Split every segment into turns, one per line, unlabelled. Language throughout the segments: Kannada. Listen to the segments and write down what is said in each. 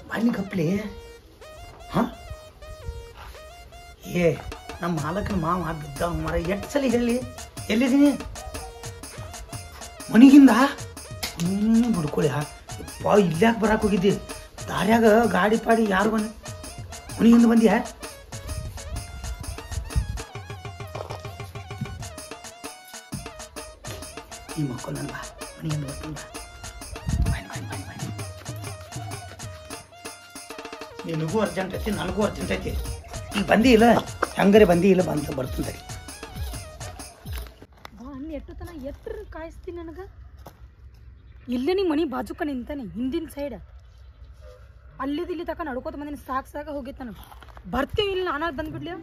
ಬನ್ನಿ ಕಪ್ಲಿ ಹ ಏ ನಮ್ಮ ಮಾಲಕನ ಮಾವ ಬಿದ್ದ ಮರ ಎಷ್ಟು ಸಲ ಹೇಳಿ ಎಲ್ಲಿದ್ದೀನಿ ಮನಿಗಿಂದ ಬಿಡ್ಕೊಳ್ಳಿ ಇಲ್ಲಾಕೆ ಬರಾಕ್ ಹೋಗಿದ್ದಿ ದಾರ್ಯಾಗ ಗಾಡಿ ಪಾಡಿ ಯಾರು ಬನ್ನಿ ಮನಿಗಿಂದ ಬಂದ್ಯಾ ಈ ಮಕ್ಕಳು ನನ್ನ ಬಾ ಮನಿಗಿಂದ ಬರ್ತೀನಿ ನಿನಗೂ ಅರ್ಜೆಂಟ್ ಐತಿ ನನಗೂ ಅರ್ಜೆಂಟ್ ಐತಿ ಈಗ ಬಂದಿ ಇಲ್ಲ ಹಂಗಾರೆ ಬಂದಿ ಇಲ್ಲ ಬಂತ ಬರ್ತೀನಿ
ಎಷ್ಟು ತನ ಎತ್ರ ಕಾಯಿಸ್ತೀನಿ ನನಗೆ ಇಲ್ಲೇ ನಿಮ್ಮ ಮನೆ ಬಾಜುಕ ನಿಂತಾನೆ ಹಿಂದಿನ ಸೈಡ್ ಅಲ್ಲಿದ್ದು ಇಲ್ಲಿ ತಕ ನಡ್ಕೋತ ಬಂದಿನಿ ಸಾಕು ಹೋಗಿತ್ತು ನನಗೆ ಬರ್ತೀವಿ ಇಲ್ಲ ನಾನು ಬಂದ್ಬಿಡ್ಲಿ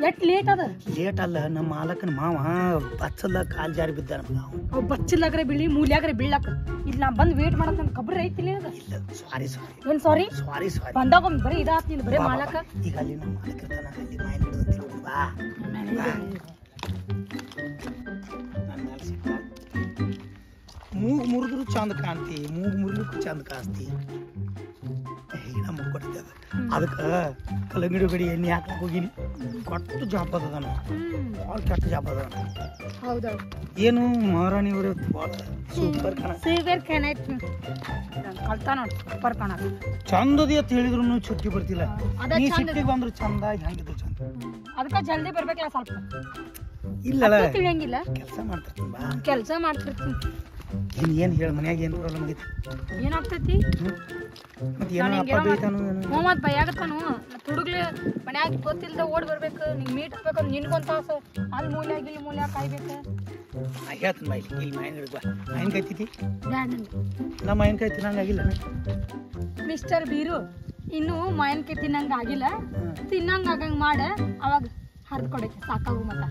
ಎಷ್ಟು ಲೇಟ್ ಅದ
ಲೇಟ್ ಅಲ್ಲ ನಮ್ಮ ಮಾಲಕನ ಮಾವ ಬಚ್ಚಲ್ಲ ಕಾಲ್ ಜಾರಿ ಬಿದ್ದ
ಅವ್ ಬಚ್ಚಲಾಗ್ರೆ ಬೀಳಿ ಮೂಲ್ಯಾಗ್ರೆ ಬೀಳಾಕ ಇಲ್ಲಿ ನಾ ಬಂದು ವೇಟ್ ಮಾಡಕ್ ನನ್ ಕಬ್ರಿ ಐತಿಲ್ಲ
ಇಲ್ಲ ಸಾರಿ
ಏನ್ ಸಾರಿ ಬಂದಾಗ ಒಮ್ಮೆ ಬರೀ ಇದಾತ್ ನೀನು ಬರೀ ಮಾಲಕ
ಈಗ ಅಲ್ಲಿ ನಮ್ಮ ಮಾಲಕ ಇರ್ತಾನ ಅಲ್ಲಿ ಮೈನ್ ಹಿಡಿದು ಬಾ ಮೂಗು ಮುರಿದ್ರು ಚಂದ ಕಾಣ್ತಿ ಮೂಗು ಮುರಿಲಿಕ್ಕೂ ಚಂದ ಕಾಣಿಸ್ತಿ ನಮ್ಮ ಕೊಡ್ತೇವೆ ಅದಕ್ಕೆ ಕಲ್ಲಂಗಡಿ ಗಡಿ ಎಣ್ಣೆ ಹಾಕಕ್ಕೆ ಹೋಗಿನಿ ಕೊಟ್ಟು ಜಾಬ್ ಅದ ಭಾಳ ಕೆಟ್ಟ ಜಾಬ್ ಅದ
ಹೌದೌದು
ಏನು ಮಹಾರಾಣಿ ಅವರು ಭಾಳ ಸೂಪರ್
ಕಣ ಕಲ್ತಾ ನೋಡಿ ಸೂಪರ್ ಕಣ
ಚಂದದಿ ಅಂತ ಹೇಳಿದ್ರು ಚುಟ್ಟಿ ಬರ್ತಿಲ್ಲ ನೀ ಸಿಟ್ಟಿಗೆ ಬಂದ್ರು ಚಂದ ಹೆಂಗಿದ್ರು ಚಂದ
ಅದಕ್ಕೆ ಜಲ್ದಿ ಬರ್ಬೇಕಲ್ಲ ಸ್ವಲ್ಪ
ಇಲ್ಲ
ತಿಳಿಯಂಗಿಲ್ಲ
ಕೆಲಸ ಮಾಡ್ತಿರ್ತೀನಿ ಏನು ಹೇಳ ಮನ್ಯಾಗ ಏನು ಪ್ರಾಬ್ಲಮ್ ಆಗೈತಿ
ಏನಾಗ್ತೈತಿ
ಮತ್ತೆ ಏನೋ ಅಪ್ಪ ಬೈತಾನು
ಮತ್ ಭಯಾಗತ್ತಾನು ತುಡುಗ್ಲಿ ಮನ್ಯಾಗ ಗೊತ್ತಿಲ್ದ ಓಡ್ ಬರ್ಬೇಕು ನಿಂಗೆ ಮೀಟ್ ಆಗ್ಬೇಕು ನಿನ್ಗೊಂದು ತಾಸು ಅಲ್ಲಿ ಮೂಲ್ಯಾಗ ಇಲ್ಲಿ ಮೂಲ್ಯಾಗ ಕಾಯ್ಬೇಕು
ಹೇಳ್ತೀನಿ ಬಾ ಇಲ್ಲಿ ಮಾಯಿನ ಹಿಡಿದು ಮಾಯಿನ್ಕಾಯಿ ತಿತಿ ನಮ್ಮ ಮಾಯಿನ್ಕಾಯಿ ತಿನ್ನಂಗಾಗಿಲ್ಲ
ಮಿಸ್ಟರ್ ಬೀರು ಇನ್ನು ಮಾವಿನಕಾಯಿ ತಿನ್ನಂಗ ಆಗಿಲ್ಲ ತಿನ್ನಂಗ ಆಗಂಗ ಮಾಡ ಅವಾಗ ಹರಿದು ಕೊಡಕ್ಕೆ ಸಾಕಾಗು ಮತ್ತ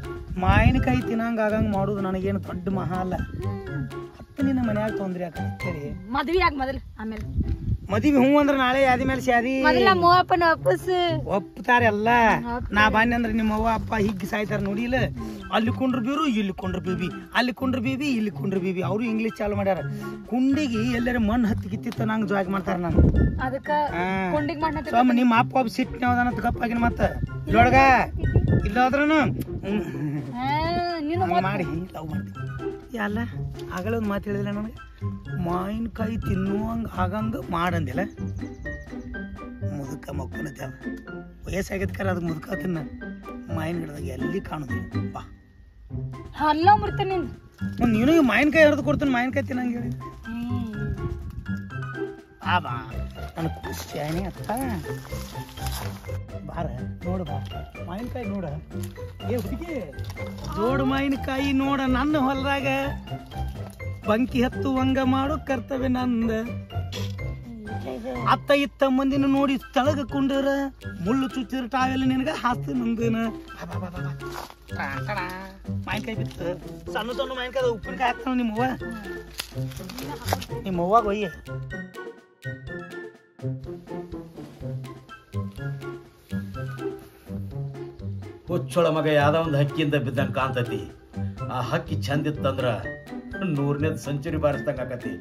ಮಾವಿನಕಾಯಿ ತಿನ್ನಂಗ ಆಗಂಗ ಮಾಡೋದು ನನಗೇನು ದೊಡ್ಡ ಮಹಾ ಅಲ್ಲ ಹತ್ತು ನಿನ್ನ ಮನ್ಯಾಗ ತೊಂದ್ರೆ ಆಕಿ
ಮದ್ವಿ ಆಗ ಮೊದಲು ಆಮೇಲೆ
ಮದ್ವಿ ಹ್ಞೂ ಅಂದ್ರೆ ನಾಳೆ ಯಾದಿ ಮೇಲೆ ಶಾದಿ
ಮೊದಲ ಮೋಪನ ವಾಪಸ್
ಒಪ್ತಾರೆ ಎಲ್ಲ ನಾ ಬಾನಿ ಅಂದ್ರೆ ನಿಮ್ಮ ಅವ್ವ ಅಪ್ಪ ಹಿಗ್ಗಿ ಸಾಯ್ತಾರ ನೋಡಿಲ್ಲ ಅಲ್ಲಿ ಕುಂಡ್ರ ಬೀರು ಇಲ್ಲಿ ಕುಂಡ್ರ ಬೀಬಿ ಅಲ್ಲಿ ಕುಂಡ್ರ ಬೀಬಿ ಇಲ್ಲಿ ಕುಂಡ್ರ ಬೀಬಿ ಅವರು ಇಂಗ್ಲೀಷ್ ಚಾಲು ಮಾಡ್ಯಾರ ಕುಂಡಿಗೆ ಎಲ್ಲರ ಮಣ್ಣು ಹತ್ತಿ ಕಿತ್ತಿತ್ತ ನಂಗೆ ಜಾಗ್ ಮಾಡ್ತಾರ ನಾನು
ಅದಕ್ಕೆ ಕುಂಡಿಗೆ ಮಣ್ಣು
ಸ್ವಾಮಿ ನಿಮ್ಮ ಅಪ್ಪ ಒಬ್ಬ ಸಿಟ್ಟು ಯಾವ್ದಾನ ತಗಪ್ಪಾಗಿನ ಮತ್ತೆ ಇಲ್ಲೊಳಗ ಇಲ್ಲಾದ್ರೂ ಮಾಡಿ ಲವ್ ಮಾಡ್ತೀನಿ ಅಲ್ಲ ಆಗಲೇ ಒಂದು ಮಾತು ಹೇಳಿದಿಲ್ಲ ನನಗೆ ಮಾವಿನಕಾಯಿ ತಿನ್ನುವಂಗೆ ಆಗಂಗೆ ಮಾಡಂದಿಲ್ಲ ಮುದುಕ ಮಕ್ಕಳತ್ತೆ ವಯಸ್ಸಾಗೈತ್ಕಾರ ಅದಕ್ಕೆ ಮುದುಕ ತಿನ್ನ ಮಾವಿನ ಗಿಡದಾಗ ಎಲ್ಲಿ ಕಾಣುದಿಲ್ಲ ಬಾ
ಅಲ್ಲ ಬಿಡ್ತೀನಿ
ನೀನು ಮಾವಿನಕಾಯಿ ಹರಿದು ಕೊಡ್ತೀನಿ ಮಾವಿನಕಾಯಿ ತಿನ್ನಂಗೆ ಹೇಳಿ ಬಾ ನನ್ನ ಖುಷಿಯಾನಿ ಅತ್ತ ಬಾರ ನೋಡು ಬಾ ಮಾವಿನಕಾಯಿ ನೋಡ ಏ ಹುಡುಗಿ ಜೋಡು ಮಾವಿನಕಾಯಿ ನೋಡ ನನ್ನ ಹೊಲದಾಗ ಬಂಕಿ ಹತ್ತುವಂಗ ಮಾಡೋ ಕರ್ತವ್ಯ ನಂದ ಅತ್ತ ಇತ್ತ ಮಂದಿನ ನೋಡಿ ತಳಗ ಕುಂಡರ ಮುಳ್ಳು ಚುಚ್ಚಿರ ಟಾವೆಲ್ಲ ನಿನಗ ಹಾಸ್ತಿ ನಂದನ ಮಾವಿನಕಾಯಿ ಬಿತ್ತು ಸಣ್ಣ ಸಣ್ಣ ಮಾವಿನಕಾಯಿ ಉಪ್ಪಿನಕಾಯಿ ಹಾಕ್ತಾವ ನಿಮ್ಮವ್ವಾಗ ಒಯ್ಯ
ಹುಚ್ಚೊಳ ಮಗ ಯಾವ್ದೋ ಒಂದು ಹಕ್ಕಿಯಿಂದ ಬಿದ್ದಂಗೆ ಕಾಣ್ತತಿ ಆ ಹಕ್ಕಿ ಚಂದ ಇತ್ತಂದ್ರ 100ನೇ ಸೆಂಚುರಿ ಬಾರಿಸ್ದಂಗ ಆಕತಿ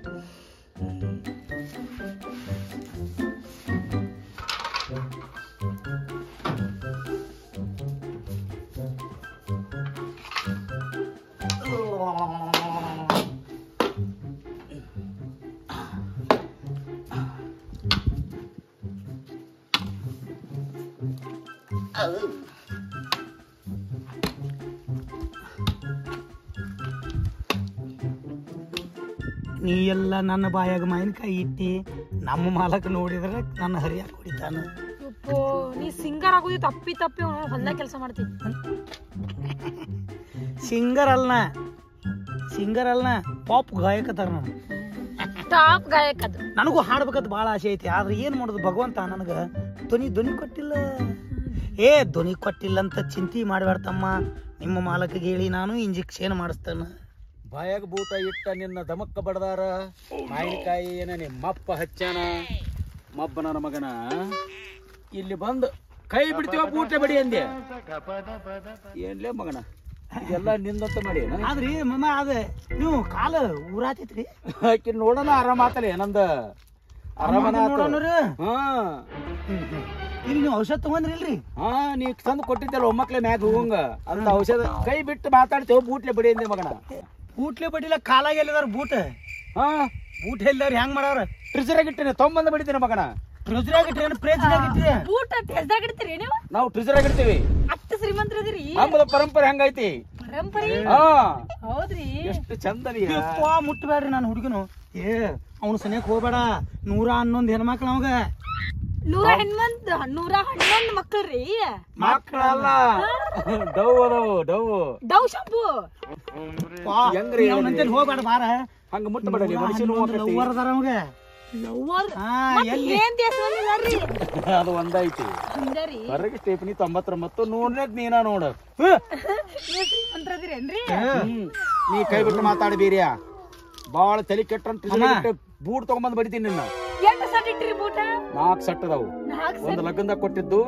ನೀ ಎಲ್ಲ ನನ್ನ ಬಾಯಾಗ ಮಾವಿನಕಾಯಿ ಇಟ್ಟಿ ನಮ್ಮ ಮಾಲಕ ನೋಡಿದ್ರೆ ನನ್ನ ಹರಿಯಾಕ ಹೊಡಿತಾನ
ನೀ ಸಿಂಗರ್ ಆಗೋದಿ ತಪ್ಪಿ ಹೊಲ್ದಾಗ ಕೆಲಸ ಮಾಡ್ತೀನಿ
ಸಿಂಗರ್ ಅಲ್ಲ ಪಾಪ್ ಗಾಯಕತಾರ ನಾನು
ಟಾಪ್ ಗಾಯಕ ಅದು
ನನಗೂ ಹಾಡ್ಬೇಕಂತ ಭಾಳ ಆಸೆ ಐತಿ ಆದ್ರೆ ಏನು ಮಾಡೋದು ಭಗವಂತ ನನಗೆ ಧ್ವನಿ ಕೊಟ್ಟಿಲ್ಲ ಧ್ವನಿ ಕೊಟ್ಟಿಲ್ಲಂತ ಚಿಂತೆ ಮಾಡಬೇಡ್ತಮ್ಮ. ನಿಮ್ಮ ಮಾಲಕಿಗೆ ಹೇಳಿ ನಾನು ಇಂಜೆಕ್ಷನ್ ಮಾಡಿಸ್ತಾನ.
ಬಾಯಾಗ ಬೂಟ ಇಟ್ಟ ನಿನ್ನ ದಮಕ್ಕ ಬಡದಾರ ಮಾವಿನಕಾಯಿ ಏನ ನಿಮ್ಮಪ್ಪ ಹಚ್ಚಾನ ಮಬ್ಬ ನನ್ನ ಮಗನ ಇಲ್ಲಿ ಬಂದು ಕೈ ಬಿಡ್ತೀವ ಬೂಟೆ ಬಡಿ ಅಂದೆ. ಏನ್ಲೇ ಮಗನ ಇದೆಲ್ಲ ನಿಂದಂತ ಮಾಡಿ
ಆದ್ರಿ ಮಮ್ಮ ಅದ ನೀವು ಕಾಲ ಊರಾತೈತ್ರಿ.
ಆಕಿ ನೋಡೋಣ ಆರಾಮ ಆತಲೆ ನಂದ ಆರಾಮನ ಹಾ
ಇಲ್ಲಿ ನೀವು ಔಷಧ ತಗೊಂಡ್ರಿ ಇಲ್ರಿ?
ಹಾ ನೀ ತಂದು ಕೊಟ್ಟಿದ್ದಲ್ಲ ಒಮ್ಮಕ್ಲೆ ಮ್ಯಾಗ ಹೋಗಂಗ ಅಂತ ಔಷಧ ಕೈ ಬಿಟ್ಟು ಮಾತಾಡ್ತೇವ ಬೂಟ್ಲೆ ಬಡಿ ಅಂದೆ ಮಗನ.
ಬೂಟ್ಲೆ ಬಡಿಲ್ಲ ಕಾಲಾಗ ಎಲ್ಲಿದಾರ ಬೂಟ್?
ಹಾ
ಬೂಟ್ ಎಲ್ಲಿದಾರ ಹೆಂಗ್ ಮಾಡಾರ?
ಟ್ರಿಜರಾಗ ಇಟ್ಟಿನಿ ತೊಂಬಂದ ಬಡಿತೀನಿ ಮಗನ.
ಟ್ರೆಜರಾಗ ಇಟ್ರಿ ಪ್ರೇಜ್ನಾಗ ಇಟ್ರಿ?
ಬೂಟ ಟೆಸ್ದಾಗ ಇಡ್ತೀರಿ ನೀವು?
ನಾವು ಟ್ರಿಜರಾಗ ಇಡ್ತೀವಿ.
ಅಷ್ಟು ಶ್ರೀಮಂತರದಿರಿ.
ನಮ್ಮದ ಪರಂಪರೆ ಹಂಗೈತಿ.
ಪರಂಪರೆ
ಹಾ
ಹೌದ್ರಿ.
ಎಷ್ಟು ಚಂದನಿ
ಮುಟ್ಟಬೇಡ್ರಿ ನಾನು ಹುಡುಗನು. ಅವನು ಸನಿಯಕ್ ಹೋಗ್ಬೇಡ. 111 ಹೆಣ್ಮಕ್ಳು ಅವಾಗ.
111 ಮಕ್ಕಳ್ರಿ.
ಮಕ್ಕಳಲ್ಲ ಡವ್ ಅದಾವು ಡವ್
ಡವ್ ಶಾಂಪು.
ಹೆಂಗ್ರಿ
ಅವನಂತೇಳಿ ಹೋಗ್ಬೇಡ ಬಾರ.
ಹಂಗ ಮುಟ್ಟಬೇಡಲಿ ಮನುಷ್ಯನು
ಲವ್ವರ್ ಅದಾರ ಅವಾಗ.
ಅದು ಒಂದೈತಿ ಹೊರಗೆ ಸ್ಟೇಫನಿ 99 ನೋಡ್ನೇದ್ ನೀನ ನೋಡ. ನೀ ಕೈ ಬಿಟ್ಟು ಮಾತಾಡ ಬೇರ್ಯಾ ಬಾಳ ತಲೆ ಕೆಟ್ಟ ಬೂಟ್ ತಗೊಂಬಂದ್ ಬಡಿತೀನಿ ನಿನ್ನ. 4 ಸೆಟ್ ಅದಾವು. ಒಂದು ಲಗ್ನದಾಗ ಕೊಟ್ಟಿದ್ದು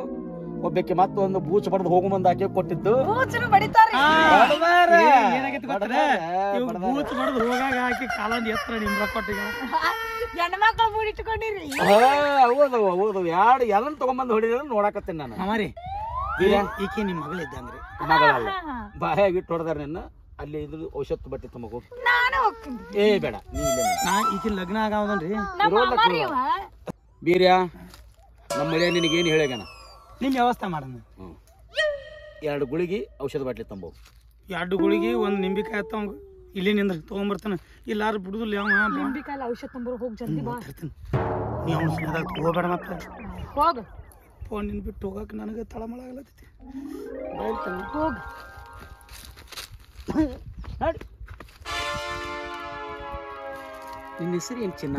ಒಬ್ಬಕ್ಕೆ ಮತ್ತೊಂದು ಬೂಚ್ ಬಡ್ದು ಹೋಗು ಮುಂದ ಹಾಕಿ ಕೊಟ್ಟಿದ್ದು.
ಬೂಚ್ ಬಡ್ದು ಹೋಗಾಗ ಹಾಕಿ ಕಾಲಂದ್ ಎತ್ತರ ನಿಮ್ರ ಕೊಟ್ಟಿಗ
ಹೆಣ್ಮಕ್ಳು ಬೂಟ್ ಇಟ್ಕೊಂಡಿರಿ.
ಹೌದವು ಹೌದವು ಎರಡು ಎಲ್ಲ ತಗೊಂಬಂದ್ ಹೊಡಿದ ನೋಡಾಕತ್ತೇನೆ ನಾನು.
ಅಮಾರಿ ಈಕೆ ನಿಮ್ ಮಗಳು ಇದ್ದಂಗ್ರಿ?
ಮಗಳಲ್ಲ ಬಾಯಾಗಿ ಇಟ್ಟು ಹೊಡೆದಾರ ನಿನ್ನ. ಅಲ್ಲಿ ಇದ್ರ ಔಷಧ ಬಟ್ಟೆ ತಮಗು. ಏ ಬೇಡ ನೀ ಇಲ್ಲ.
ನಾ ಈಕೆ ಲಗ್ನ ಆಗವದನ್ರಿ
ಬೀರ್ಯಾ. ನಮ್ಮ ಮಳೆ ನಿನಗೇನು ಹೇಳ್ಯಾನ?
ನಿಮ್ ವ್ಯವಸ್ಥೆ ಮಾಡೋಣ.
2 ಗುಳಿಗೆ ಔಷಧ ಬಾಟ್ಲಿ ತಂಬವು.
2 ಗುಳಿಗೆ 1 ನಿಂಬಿಕಾಯಿ ಹತ್ತವಂಗ ಇಲ್ಲಿ ನಿಂದ್ರ ತಗೊಂಬರ್ತಾನ. ಇಲ್ಲಾರು ಬಿಡುದಿಲ್ಲ ಯಾವ
ನಿಂಬಿಕಾಯಿ ಔಷಧ ತಂಬರು. ಹೋಗಿ ಜಲ್ದಿ ಬಾ.
ನೀವು ಅವ್ನ ಸಲದಾಗ ಹೋಗ್ಬೇಡ. ಮತ್ತೆ
ಹೋಗ
ಫೋನ್ ನಿನ್ ಬಿಟ್ಟು ಹೋಗಕ್ಕೆ ನನಗೆ ತಳಮಳ ಆಗಲತ್ತೈತಿ.
ಹೋಗ
ನಿನ್ನ ಹೆಸರು ಏನ್ ಚಿನ್ನ?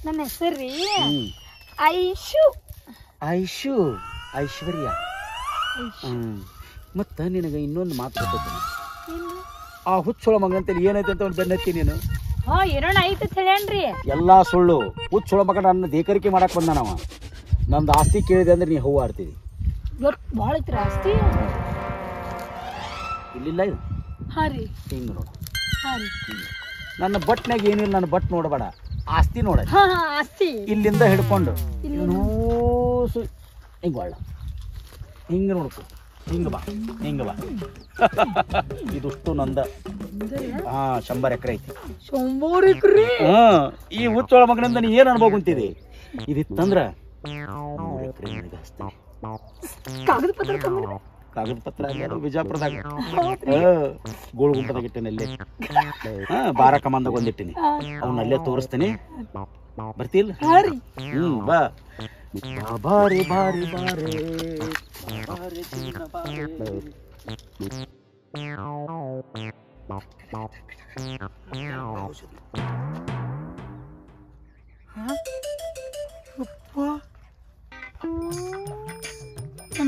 ನನ್ನ ಹೆಸರು ಐಶು.
ಐಶು ಐಶ್ವರ್ಯ. ಮತ್ತ ನಿನಗ ಇನ್ನೊಂದು ಮಾತು ಗೊತ್ತೈತಿ. ಆ ಹುಚ್ಚೊಳ ಮಗನಂತೇಳಿ ಏನೈತೆ ಅಂತ ಒಂದು ಬೆನ್ನತ್ತಿ ನೀನು.
ಏನೋಣ ಐತೆ ಹೇಳ್ಯಾನ್ರಿ.
ಎಲ್ಲಾ ಸುಳ್ಳು. ಹುಚ್ಚೊಳ ಮಗ ನನ್ನ ದೇಕರಿಕೆ ಮಾಡಕ್ ಬಂದ ನಾವ. ನಂದು ಆಸ್ತಿ ಕೇಳಿದೆ ಅಂದ್ರೆ ನೀ ಹೂವು ಆಡ್ತೀವಿ.
ಭಾಳ ಐತ್ರಿ ಆಸ್ತಿ.
ಇಲ್ಲಿಲ್ಲ ಇದು.
ಹಾ ರೀ
ಹಿಂಗ ನೋಡ.
ಹಾ ರೀ
ನನ್ನ ಬಟ್ನಾಗ ಏನಿಲ್ಲ. ನನ್ನ ಬಟ್ ನೋಡಬೇಡ, ಆಸ್ತಿ ನೋಡ.
ಆಸ್ತಿ
ಇಲ್ಲಿಂದ ಹಿಡ್ಕೊಂಡು ಹಿಂಗ ಒಳ್ಳ ಹಿಂಗ ನೋಡ್ಕೊ. ಹಿಂಗ ಬಾ ಹಿಂಗ ಬಾ. ಇದುಷ್ಟು ನಂದ. 100 ಎಕರೆ ಐತಿ.
100 ಎಕರೆ?
ಈ ಹುಚ್ಚೊಳ ಮಗನಿಂದ ನೀ ಏನ್ ಅನ್ಭವ ಕುಂತಿದಿ? ಇದಿತ್ತಂದ್ರ 100 ಎಕರೆ ನನಗೆ ಹಚ್ತಾನೆ.
ಕಾಗದ ಪತ್ರ
ಕಾಗದ ಪತ್ರ ಬಿಜಾಪುರದಾಗ ಗೋಳುಗುಂಟದಾಗ ಇಟ್ಟೇನೆ. ಬಾರ ಕಮಾಂದಾಗ ಒಂದಿಟ್ಟಿನಿ. ಅವನಲ್ಲೇ ತೋರಿಸ್ತೇನೆ. ಬರ್ತಿಲ್ಲ? ಬಾ. ಬಾರಿ ಬಾರಿ ಬಾರಿ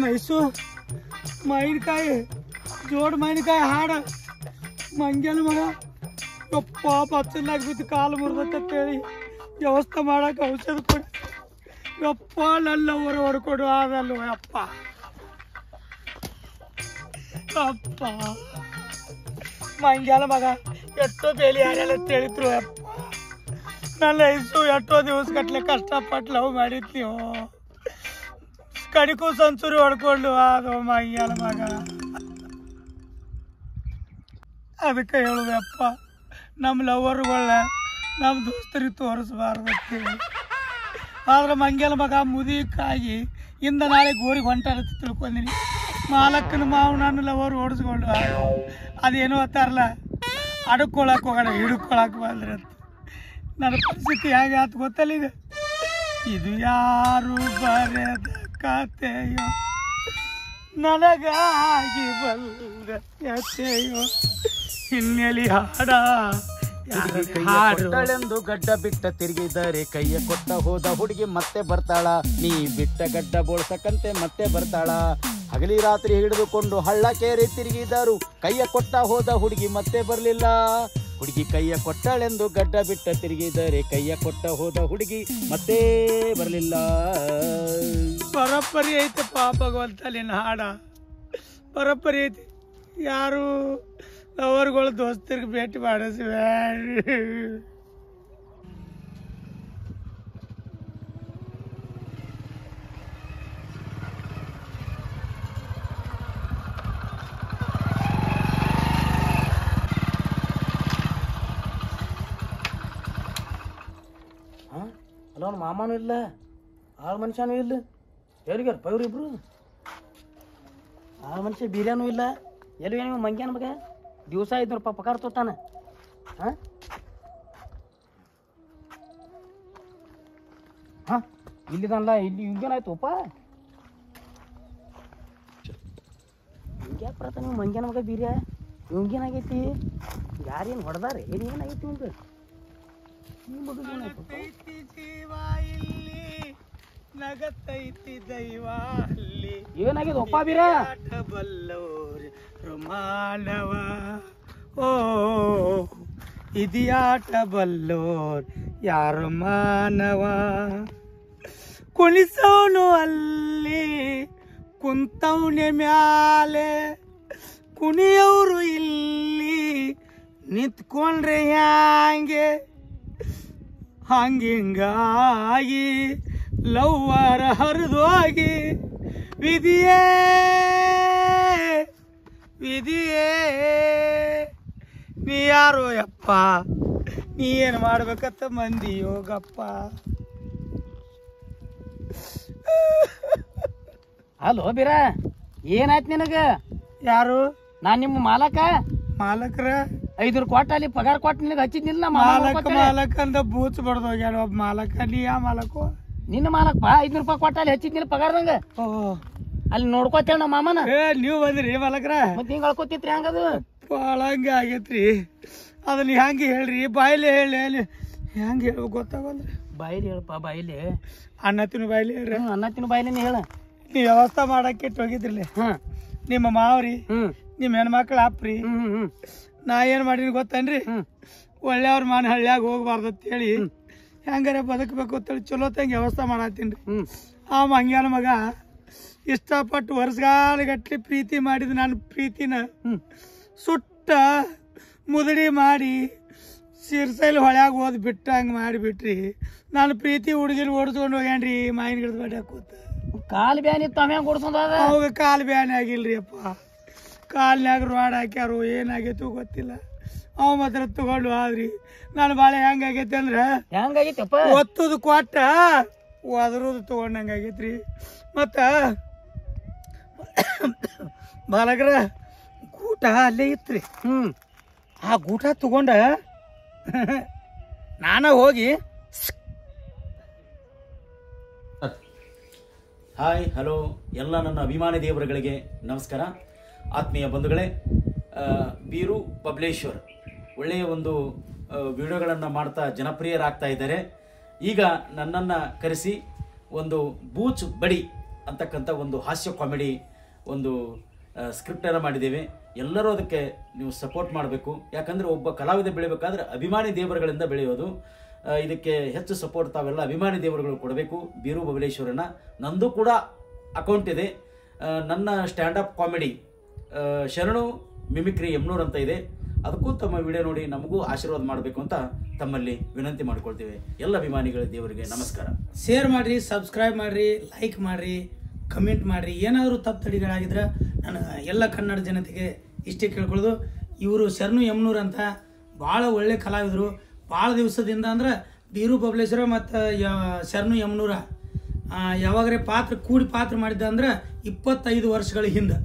ನೈಸು ಮಾವಿನಕಾಯಿ ಜೋಡ್ ಮಾವಿನಕಾಯಿ ಹಾಡ ಮಂಗ್ಯಾನ ಮಗ ಯಪ್ಪ ಬಚ್ಚಲಾಗ ಬಿದ್ದು ಕಾಲು ಮುರಿದತ್ತೇಳಿ ವ್ಯವಸ್ಥೆ ಮಾಡಕ್ಕೆ ಔಷಧ ಕೊಡಿ. ಯಪ್ಪ ನನ್ನ ಹೊಡ್ಕೊಡು ಅದಲ್ವ ಯಪ್ಪ. ಅಪ್ಪ ಮಂಗ್ಯಾನ ಮಗ ಎಷ್ಟೋ ಬೇಲಿ ಯಾರೆಲ್ಲ ತಿಳಿದ್ರು ಯಪ್ಪ. ನನ್ನ ಐಸು ಎಷ್ಟೋ ದಿವಸ ಗಟ್ಲೆ ಕಷ್ಟಪಟ್ಟು ಲವ್ ಮಾಡಿದ್ನೀವು. ಕಡಿಕೂ ಸಂಚೂರಿ ಹೊಡ್ಕೊಂಡು ಅದು ಮಂಗ್ಯಾನ ಮಗ. ಅದಕ್ಕೆ ಹೇಳುದಪ್ಪ, ನಮ್ಮ ಲವರ್ಗಳನ್ನ ನಮ್ಮ ದೋಸ್ತರಿಗೆ ತೋರಿಸ್ಬಾರ್ದು ಅಂತೇಳಿ. ಆದ್ರೆ ಮಂಗ್ಯಾನ ಮಗ ಮುದಿಕಾಗಿ ಇಂದ ನಾಳೆ ಗೋರಿಗೆ ಹೊಂಟಾರತ್ತೆ ತಿಳ್ಕೊಂಡಿನಿ. ಮಾಲಕ್ಕನ ಮಾವು ನನ್ನ ಲವರ್ ಓಡಿಸ್ಕೊಂಡು ಅದೇನೋ ಅಂತಾರಲ್ಲ, ಅಡ್ಕೊಳಕ್ಕೆ ಹೋಗೋಣ ಹಿಡ್ಕೊಳಕ್ಕೆ ಬಂದ್ರೆ ಅಂತ. ನನ್ನ ಪರಿಸ್ಥಿತಿ ಹೇಗೆ ಆತು ಗೊತ್ತಲ್ಲ ಈಗ. ಇದು ಯಾರು ಬರೆದ ಕಥೆಯೋ ನನಗಾಗಿ ಬಂದ ಕಥೆಯೋ ಹಿನ್ನೆಲೆ ಹಾಡ
ಕೊಟ್ಟಳೆಂದು ಗಡ್ಡ ಬಿಟ್ಟ ತಿರುಗಿದರೆ ಕೈಯ ಕೊಟ್ಟ ಹೋದ ಹುಡುಗಿ ಮತ್ತೆ ಬರ್ತಾಳ. ನೀ ಬಿಟ್ಟ ಗಡ್ಡ ಬೋಳ್ಸಕಂತೆ ಮತ್ತೆ ಬರ್ತಾಳ. ಹಗಲಿ ರಾತ್ರಿ ಹಿಡಿದುಕೊಂಡು ಹಳ್ಳ ಕೇರಿ ತಿರುಗಿದರು ಕೈಯ ಕೊಟ್ಟ ಹೋದ ಹುಡುಗಿ ಮತ್ತೆ ಬರ್ಲಿಲ್ಲ. ಹುಡುಗಿ ಕೈಯ ಕೊಟ್ಟಳೆಂದು ಗಡ್ಡ ಬಿಟ್ಟ ತಿರುಗಿದರೆ ಕೈಯ ಕೊಟ್ಟ ಹೋದ ಹುಡುಗಿ ಮತ್ತೆ ಬರ್ಲಿಲ್ಲ.
ಬರೋಬ್ಬರಿ ಐತಪ್ಪ ಭಗವಂತ ನಿನ್ನ ಹಾಡ ಬರೋಬ್ಬರಿ ಐತಿ. ಯಾರು ಲವರ್ಗಳು ದೋಸ್ತರಿಗೆ ಭೇಟಿ ಮಾಡಿಸ್ಬೇಡ.
ಅಲ್ಲ ಅವ್ನ ಮಾಮನೂ ಇಲ್ಲ, ಆಳು ಮನುಷ್ಯನೂ ಇಲ್ಲ. ಎಲ್ಲಿಗಾರ ಪೈವ್ರಿಬ್ರು ಆಳು ಮನುಷ್ಯ ಬೀರ್ಯಾನೂ ಇಲ್ಲ. ಎಲ್ಲಿ ನೀವು ಮಂಗ್ಯಾನ ಮಗ ದಿವಸ 500 ರೂಪಾಯಿ ಪಗಾರ ತೊತ್ತಾನ. ಹಾಂ ಇಲ್ಲಿದಲ್ಲ, ಇಲ್ಲಿ ಹಿಂಗೇನಾಯ್ತುಪ್ಪ? ಹಿಂಗ್ಯಾಕೆ ಬರತ್ತ ನೀವು ಮಂಗ್ಯಾನ ಮಗ ಬೀರ್ಯ? ಇವಂಗೇನಾಗೈತಿ? ಯಾರೇನು ಹೊಡೆದಾರೆ? ಏನೇನಾಗೈತಿ ನಿಮ್ಗೆ? ಈ ಮಗ ಏನಾಯ್ತು? ಏನಾಗಿದೆ ಒಪ್ಪ ಬೀರ?
ಮಾನವ ಓ ಇದಿಯಾಟ ಬಲ್ಲೋರ್ ಯಾರು ಮಾನವ. ಕುಣಿಸೋನು ಅಲ್ಲಿ ಕುಂತವನೆ ಮ್ಯಾಲೆ, ಕುಣಿಯವರು ಇಲ್ಲಿ ನಿಂತ್ಕೊಂಡ್ರೆ ಹ್ಯಾಂಗೆ. ಹಂಗಿಂಗಾಗಿ ಲವ್ವರ ಹರಿದೋಗಿ ವಿಧಿಯೇ ವಿಧಿಯೇ ನೀ ಯಾರೋ ಯಪ್ಪ, ನೀ ಏನು ಮಾಡ್ಬೇಕತ್ತ ಮಂದಿ ಯೋಗಪ್ಪ.
ಅಲ್ಲೋ ಬೀರ, ಏನಾಯ್ತು ನಿನಗ?
ಯಾರು?
ನಾನು ನಿಮ್ಮ ಮಾಲಕ.
ಮಾಲಕ್ರ
500 ಕೊಟ್ಟ ಅಲ್ಲಿ ಪಗಾರ ಕೊಟ್ಟು ನಿನಗೆ ಹಚ್ಚಿದ್ನಿಲ್ಲ.
ಮಾಲಕ ಅಂದ ಬೂಚ್ ಬಡ್ದು ಹೋಗ್ಯಾನ ಒಬ್ಬ ಮಾಲಕ. ನೀ ಯಾವ ಮಾಲಕು?
ನಿನ್ನ ಮಾಲಕಪ್ಪ. 500 ರೂಪಾಯಿ ಕೊಟ್ಟ ಅಲ್ಲಿ ಹಚ್ಚಿದ್ನಿಲ್ಲ ಪಗಾರದಂಗ. ಅಲ್ಲಿ ನೋಡ್ಕೋತೇವ ನಮ್ಮ ಮಾಮನ.
ನೀವು ಬಂದ್ರಿ ಮಾಲಕ್ರ?
ಮತ್ತೆ ಹಿಂಗೆ ಅಳ್ಕೋತಿತ್ರಿ ಹಂಗದು?
ಭಾಳ ಹಂಗೆ ಆಗೈತ್ರಿ. ಅದನ್ನ ಹೆಂಗೆ ಹೇಳ್ರಿ? ಬಾಯಿಲೆ ಹೇಳಿ ಹೆಂಗೆ ಹೇಳ್ಬೇಕು ಗೊತ್ತಾಗಲ್ರಿ.
ಬಾಯಿಲಿ ಹೇಳಪ್ಪ, ಬಾಯಿಲಿ.
ಅನ್ನ ತಿನ್ನು ಬಾಯಿಲಿ ಹೇಳ್ರಿ.
ಅನ್ನ ತಿನ್ನು ಬಾಯಿಲಿ ಹೇಳ.
ನೀವು ವ್ಯವಸ್ಥೆ ಮಾಡಕ್ಕೆ ಹೋಗಿದ್ರಿಲ್ಲ ನಿಮ್ಮ ಮಾವ್ರಿ, ನಿಮ್ಮ ಹೆಣ್ಮಕ್ಳು ಅಪ್ರಿ. ನಾ ಏನು ಮಾಡೀನಿ ಗೊತ್ತೇನ್ರಿ? ಒಳ್ಳೆಯವ್ರ ಮಾನ ಹಳ್ಳಿಯಾಗ ಹೋಗ್ಬಾರ್ದು ಅಂತೇಳಿ ಹೆಂಗಾರ ಬದುಕಬೇಕು ಅಂತೇಳಿ ಚಲೋ ತಂಗೆ ವ್ಯವಸ್ಥೆ ಮಾಡತ್ತೀನಿ. ಆ ಮಂಗ್ಯಾನ ಮಗ ಇಷ್ಟಪಟ್ಟು ವರ್ಷಗಾಲಗಟ್ಲಿ ಪ್ರೀತಿ ಮಾಡಿದ ನಾನು ಪ್ರೀತಿನ ಸುಟ್ಟ ಮುದಡಿ ಮಾಡಿ ಸಿರ್ಸೈಲ್ ಹೊಳ್ಯಾಗ ಓದ್ ಬಿಟ್ಟ ಹಂಗೆ ಮಾಡಿಬಿಟ್ರಿ. ನಾನು ಪ್ರೀತಿ ಹುಡುಗಿನ ಓಡಿಸ್ಕೊಂಡು ಹೋಗ್ಯಾನ್ರಿ ಮಾಯಿನ ಗಿಡದ ಬಡ್ಡಿ ಹಾಕೋತ.
ಕಾಲು ಬ್ಯಾನಿ ತಮ್ಮ ಓಡಿಸೋದ?
ಅವಾಗ ಕಾಲು ಬ್ಯಾನಿ ಆಗಿಲ್ರಿ ಅಪ್ಪ. ಕಾಲ್ನಾಗ ರೋಡ್ ಹಾಕ್ಯಾರು, ಏನಾಗೈತು ಗೊತ್ತಿಲ್ಲ. ಅವ ಮಾತ್ರ ತಗೊಂಡು ಆದ್ರಿ. ನಾನು ಬಾಳೆ ಹೆಂಗಾಗೈತಿ ಅಂದ್ರೆ
ಹೆಂಗಾಗೈತಪ್ಪ?
ಒತ್ತುದು ಕೊಟ್ಟ ಒದರುದು ತಗೊಂಡಂಗೆ ಆಗೈತ್ರಿ. ಮತ್ತು ಬಾಲಗ್ರ ಗೂಟ ಅಲ್ಲೇ ಇತ್ರಿ. ಆ ಗೂಟ ತಗೊಂಡ ನಾನು ಹೋಗಿ
ಹಾಯ್ ಹಲೋ ಎಲ್ಲ ನನ್ನ ಅಭಿಮಾನಿ ದೇವರುಗಳಿಗೆ ನಮಸ್ಕಾರ. ಆತ್ಮೀಯ ಬಂಧುಗಳೇ, ಬೀರು ಪಬ್ಲೇಶ್ವರ್ ಒಳ್ಳೆಯ ಒಂದು ವಿಡಿಯೋಗಳನ್ನು ಮಾಡ್ತಾ ಜನಪ್ರಿಯರಾಗ್ತಾ ಇದ್ದಾರೆ. ಈಗ ನನ್ನನ್ನು ಕರೆಸಿ ಒಂದು ಬೂಚ್ ಬಡಿ ಅಂತಕ್ಕಂಥ ಒಂದು ಹಾಸ್ಯ ಕಾಮಿಡಿ ಒಂದು ಸ್ಕ್ರಿಪ್ಟನ್ನು ಮಾಡಿದ್ದೇವೆ. ಎಲ್ಲರೂ ಅದಕ್ಕೆ ನೀವು ಸಪೋರ್ಟ್ ಮಾಡಬೇಕು. ಯಾಕಂದರೆ ಒಬ್ಬ ಕಲಾವಿದ ಬೆಳಿಬೇಕಾದ್ರೆ ಅಭಿಮಾನಿ ದೇವರುಗಳಿಂದ ಬೆಳೆಯೋದು. ಇದಕ್ಕೆ ಹೆಚ್ಚು ಸಪೋರ್ಟ್ ತಾವೆಲ್ಲ ಅಭಿಮಾನಿ ದೇವರುಗಳು ಕೊಡಬೇಕು. ಬೀರು ಬಬಲೇಶ್ವರನ ನಂದು ಕೂಡ ಅಕೌಂಟ್ ಇದೆ. ನನ್ನ ಸ್ಟ್ಯಾಂಡಪ್ ಕಾಮಿಡಿ ಶರಣು ಮಿಮಿಕ್ರಿ ಯಮ್ನೂರ್ ಅಂತ ಇದೆ. ಅದಕ್ಕೂ ತಮ್ಮ ವಿಡಿಯೋ ನೋಡಿ ನಮಗೂ ಆಶೀರ್ವಾದ ಮಾಡಬೇಕು ಅಂತ ತಮ್ಮಲ್ಲಿ ವಿನಂತಿ ಮಾಡ್ಕೊಳ್ತೇವೆ. ಎಲ್ಲ ಅಭಿಮಾನಿಗಳ ದೇವರಿಗೆ ನಮಸ್ಕಾರ.
ಶೇರ್ ಮಾಡಿರಿ, ಸಬ್ಸ್ಕ್ರೈಬ್ ಮಾಡಿರಿ, ಲೈಕ್ ಮಾಡಿರಿ, ಕಮೆಂಟ್ ಮಾಡಿರಿ. ಏನಾದರೂ ತಪ್ಪು ತಡಿಗಳಾಗಿದ್ರೆ ನಾನು ಎಲ್ಲ ಕನ್ನಡ ಜನತೆಗೆ ಇಷ್ಟೇ ಕೇಳ್ಕೊಳ್ಳೋದು. ಇವರು ಶರಣು ಯಮ್ನೂರ್ ಅಂತ ಭಾಳ ಒಳ್ಳೆ ಕಲಾವಿದರು. ಭಾಳ ದಿವಸದಿಂದ ಅಂದ್ರೆ ಬೀರು ಬಬಲೇಶ್ವರ ಮತ್ತು ಶರಣು ಯಮ್ನೂರ ಯಾವಾಗರೇ ಕೂಡಿ ಪಾತ್ರ ಮಾಡಿದ್ದ ಅಂದ್ರೆ 25 ವರ್ಷಗಳ ಹಿಂದೆ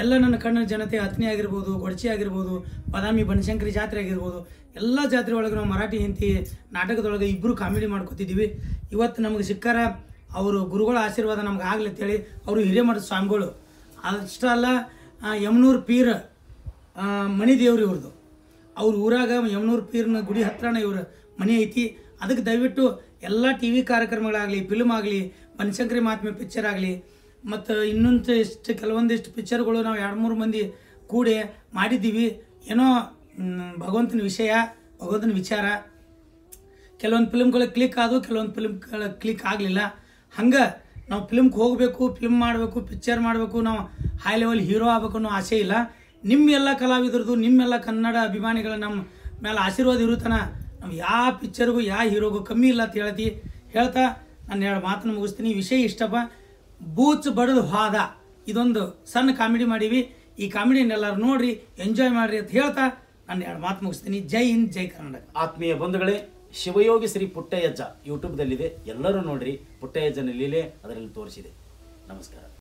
ಎಲ್ಲ ನನ್ನ ಕನ್ನಡ ಜನತೆ ಹತ್ನಿ ಆಗಿರ್ಬೋದು, ಗೊಡಚಿ ಆಗಿರ್ಬೋದು, ಬಾದಾಮಿ ಬನಶಂಕರಿ ಜಾತ್ರೆ ಆಗಿರ್ಬೋದು, ಎಲ್ಲ ಜಾತ್ರೆ ಒಳಗೆ ನಾವು ಮರಾಠಿ ಹಿಂದಿ ನಾಟಕದೊಳಗೆ ಇಬ್ಬರು ಕಾಮಿಡಿ ಮಾಡ್ಕೊತಿದ್ದೀವಿ. ಇವತ್ತು ನಮಗೆ ಸಿಕ್ಕಾರ ಅವರು ಗುರುಗಳ ಆಶೀರ್ವಾದ ನಮ್ಗೆ ಆಗಲಿ ಅಂತೇಳಿ ಅವರು ಹಿರೇಮಠದ ಸ್ವಾಮಿಗಳು. ಅಷ್ಟೇ ಅಲ್ಲ, ಯಮ್ನೂರ್ ಪೀರ್ ಮಣಿದೇವ್ರು ಇವ್ರದ್ದು. ಅವ್ರ ಊರಾಗ ಯಮನೂರು ಪೀರ್ನ ಗುಡಿ ಹತ್ರನ ಇವ್ರ ಮನೆ ಐತಿ. ಅದಕ್ಕೆ ದಯವಿಟ್ಟು ಎಲ್ಲ ಟಿ ವಿ ಕಾರ್ಯಕ್ರಮಗಳಾಗಲಿ, ಫಿಲ್ಮ್ ಆಗಲಿ, ಬನಶಂಕರಿ ಮಹಾತ್ಮೆ ಪಿಕ್ಚರ್ ಆಗಲಿ, ಮತ್ತು ಇನ್ನೊಂದು ಕೆಲವೊಂದಿಷ್ಟು ಪಿಕ್ಚರ್ಗಳು ನಾವು 2-3 ಮಂದಿ ಕೂಡಿ ಮಾಡಿದ್ದೀವಿ. ಏನೋ ಭಗವಂತನ ವಿಷಯ, ಭಗವಂತನ ವಿಚಾರ. ಕೆಲವೊಂದು ಫಿಲ್ಮ್ಗಳು ಕ್ಲಿಕ್ ಆದವು, ಕೆಲವೊಂದು ಫಿಲ್ಮ್ಗಳು ಕ್ಲಿಕ್ ಆಗಲಿಲ್ಲ. ಹಂಗೆ ನಾವು ಫಿಲ್ಮ್ಗೆ ಹೋಗಬೇಕು, ಫಿಲ್ಮ್ ಮಾಡಬೇಕು, ಪಿಕ್ಚರ್ ಮಾಡಬೇಕು, ನಾವು ಹೈ ಲೆವೆಲ್ ಹೀರೋ ಆಗಬೇಕು ಅನ್ನೋ ಆಸೆ ಇಲ್ಲ. ನಿಮ್ಮೆಲ್ಲ ಕಲಾವಿದ್ರದ್ದು, ನಿಮ್ಮೆಲ್ಲ ಕನ್ನಡ ಅಭಿಮಾನಿಗಳ ನಮ್ಮ ಮೇಲೆ ಆಶೀರ್ವಾದ ಇರುತ್ತಾನ. ನಾವು ಯಾವ ಪಿಕ್ಚರ್ಗೂ ಯಾವ ಹೀರೋಗೂ ಕಮ್ಮಿ ಇಲ್ಲ ಅಂತ ಹೇಳ್ತಾ ನಾನು 2 ಮಾತನ್ನು ಮುಗಿಸ್ತೀನಿ. ವಿಷಯ ಇಷ್ಟಪ್ಪ, ಬೂಚ್ ಬಡದು ಹಾದ, ಇದೊಂದು ಸಣ್ಣ ಕಾಮಿಡಿ ಮಾಡೀವಿ. ಈ ಕಾಮಿಡಿನ ಎಲ್ಲರೂ ನೋಡ್ರಿ, ಎಂಜಾಯ್ ಮಾಡ್ರಿ ಅಂತ ಹೇಳ್ತಾ ನಾನು 2 ಮಾತು ಮುಗಿಸ್ತೀನಿ. ಜೈ ಹಿಂದ್, ಜೈ ಕರ್ನಾಟಕ.
ಆತ್ಮೀಯ ಬಂಧುಗಳೇ, ಶಿವಯೋಗಿ ಶ್ರೀ ಪುಟ್ಟಯ್ಯಜ್ಜ ಯೂಟ್ಯೂಬ್ದಲ್ಲಿದೆ, ಎಲ್ಲರೂ ನೋಡ್ರಿ. ಪುಟ್ಟಯ್ಯಜ್ಜನ ಲೀಲೆ ಅದರಲ್ಲಿ ತೋರಿಸಿದೆ. ನಮಸ್ಕಾರ.